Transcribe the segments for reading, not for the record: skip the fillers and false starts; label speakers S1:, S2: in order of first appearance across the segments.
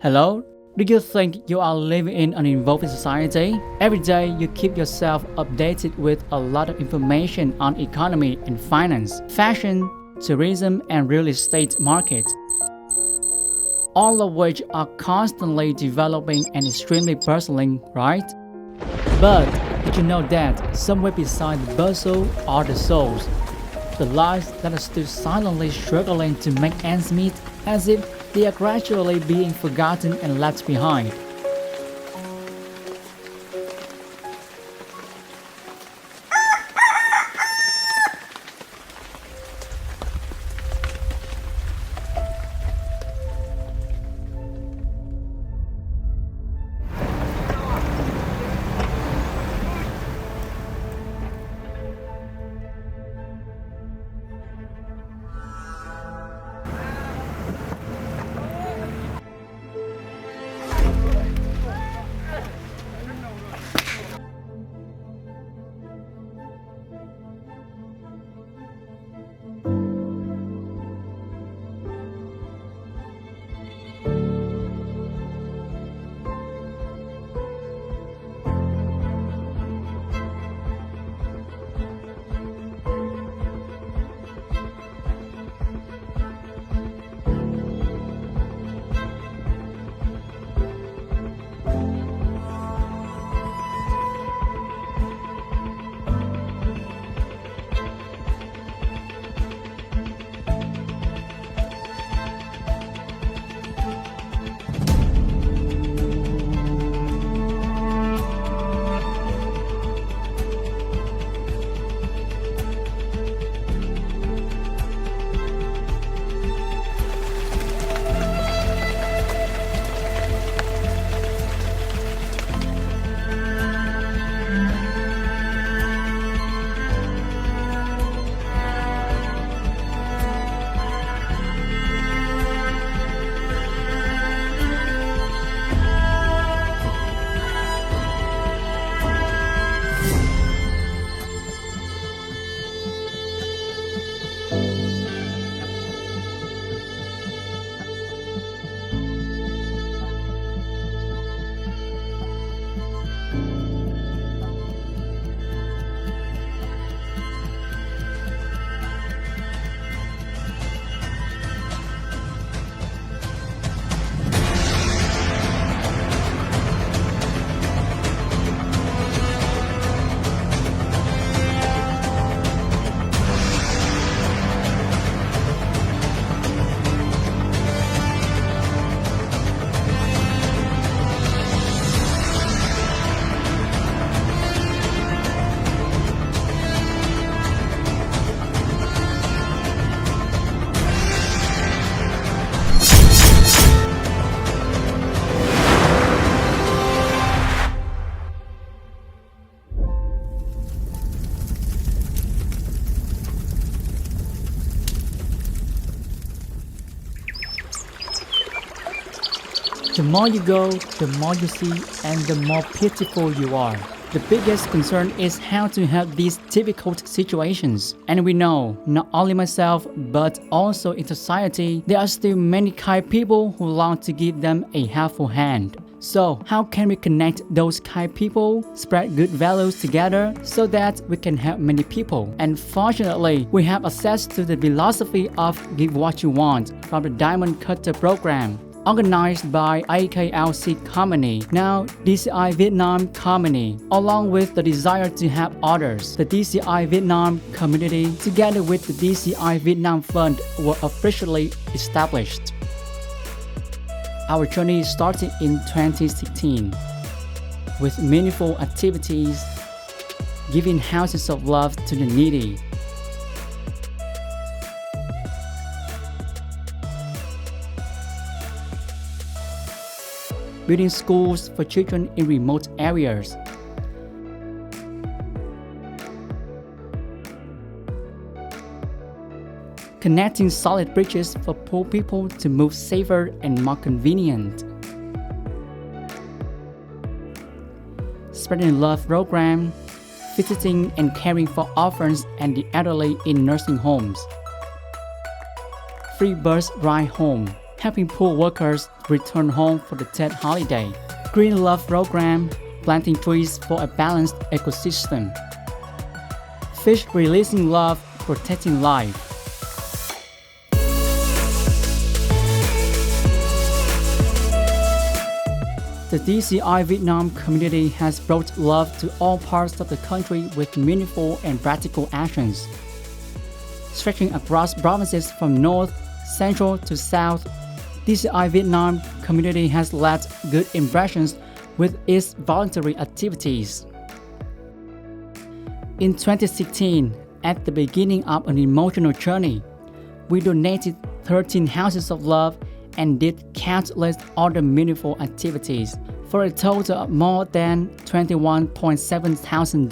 S1: Hello? Do you think you are living in an evolving society? Every day you keep yourself updated with a lot of information on economy and finance, fashion, tourism and real estate market. All of which are constantly developing and extremely bustling, right? But did you know that somewhere beside the bustle are the souls? The lives that are still silently struggling to make ends meet as if they are gradually being forgotten and left behind. The more you go, the more you see, and the more pitiful you are. The biggest concern is how to help these difficult situations. And we know, not only myself, but also in society, there are still many kind people who long to give them a helpful hand. So, how can we connect those kind people, spread good values together so that we can help many people? And fortunately, we have access to the philosophy of Give What You Want from the Diamond Cutter program, organized by AKLC Company, now DCI Vietnam Company, along with the desire to help others. The DCI Vietnam community, together with the DCI Vietnam Fund, were officially established. Our journey started in 2016 with meaningful activities, giving houses of love to the needy, building schools for children in remote areas, connecting solid bridges for poor people to move safer and more convenient, spreading love program, visiting and caring for orphans and the elderly in nursing homes, free bus ride home, helping poor workers return home for the Tet holiday. Green Love Program, planting trees for a balanced ecosystem. Fish releasing love, protecting life. The DCI Vietnam community has brought love to all parts of the country with meaningful and practical actions. Stretching across provinces from north, central to south, DCI Vietnam community has left good impressions with its voluntary activities. In 2016, at the beginning of an emotional journey, we donated 13 houses of love and did countless other meaningful activities for a total of more than $21.7 thousand.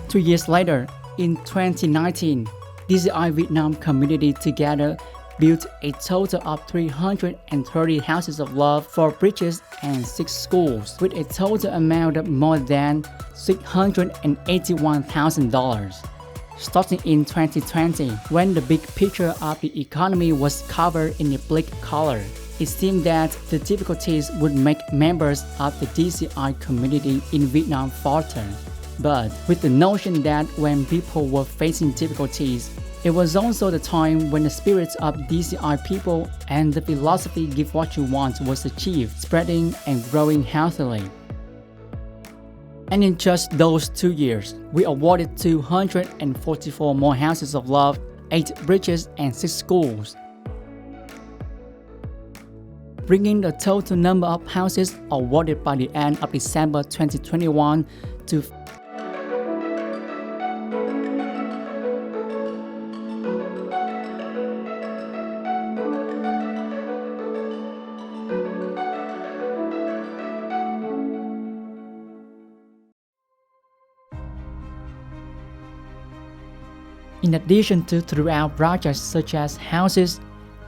S1: 2 years later, in 2019, DCI Vietnam community together built a total of 330 houses of love for bridges and 6 schools with a total amount of more than $681,000. Starting in 2020, when the big picture of the economy was covered in a bleak color, it seemed that the difficulties would make members of the DCI community in Vietnam falter. But with the notion that when people were facing difficulties, it was also the time when the spirit of DCI people and the philosophy "Give What You Want" was achieved, spreading and growing healthily. And in just those 2 years, we awarded 244 more houses of love, 8 bridges, and 6 schools, bringing the total number of houses awarded by the end of December 2021 to In addition to throughout projects such as houses,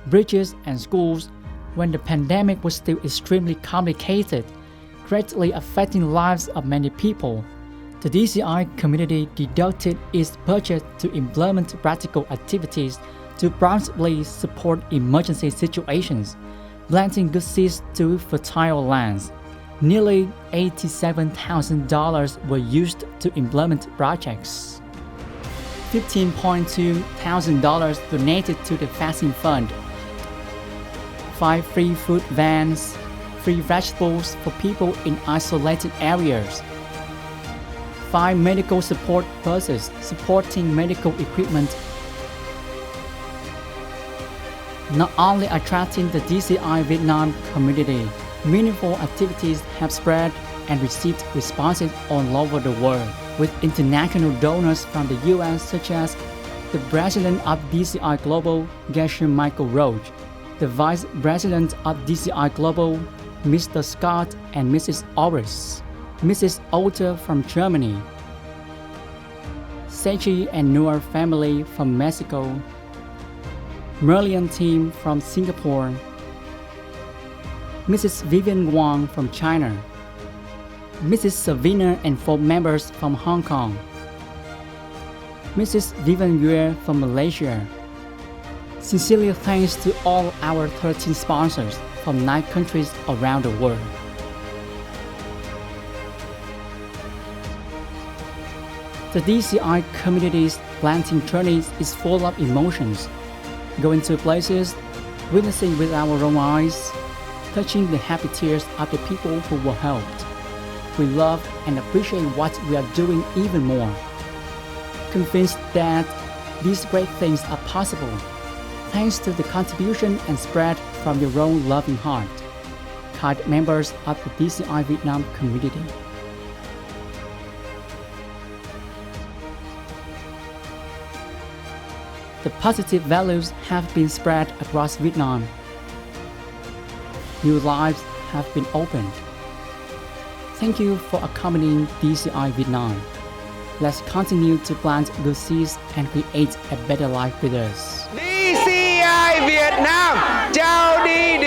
S1: bridges, and schools, when the pandemic was still extremely complicated, greatly affecting lives of many people, the DCI community deducted its budget to implement practical activities to promptly support emergency situations, planting good seeds to fertile lands. Nearly $87,000 were used to implement projects. $15.2 thousand donated to the Fasting Fund, 5 free food vans, free vegetables for people in isolated areas, 5 medical support buses supporting medical equipment, not only attracting the DCI Vietnam community, meaningful activities have spread and received responses all over the world, with international donors from the US such as the President of DCI Global, Gershon Michael Roach, the Vice President of DCI Global, Mr. Scott and Mrs. Oris, Mrs. Otter from Germany, Sechi and Noor family from Mexico, Merlion team from Singapore, Mrs. Vivian Wang from China, Mrs. Savina and 4 members from Hong Kong, Mrs. Vivian Yue from Malaysia. Sincerely thanks to all our 13 sponsors from 9 countries around the world. The DCI community's planting journey is full of emotions, going to places, witnessing with our own eyes, touching the happy tears of the people who were helped. We love and appreciate what we are doing even more, convinced that these great things are possible thanks to the contribution and spread from your own loving heart, kind members of the DCI Vietnam community. The positive values have been spread across Vietnam. New lives have been opened. Thank you for accompanying DCI Vietnam. Let's continue to plant good seeds and create a better life with us.
S2: DCI Việt Nam, chào đi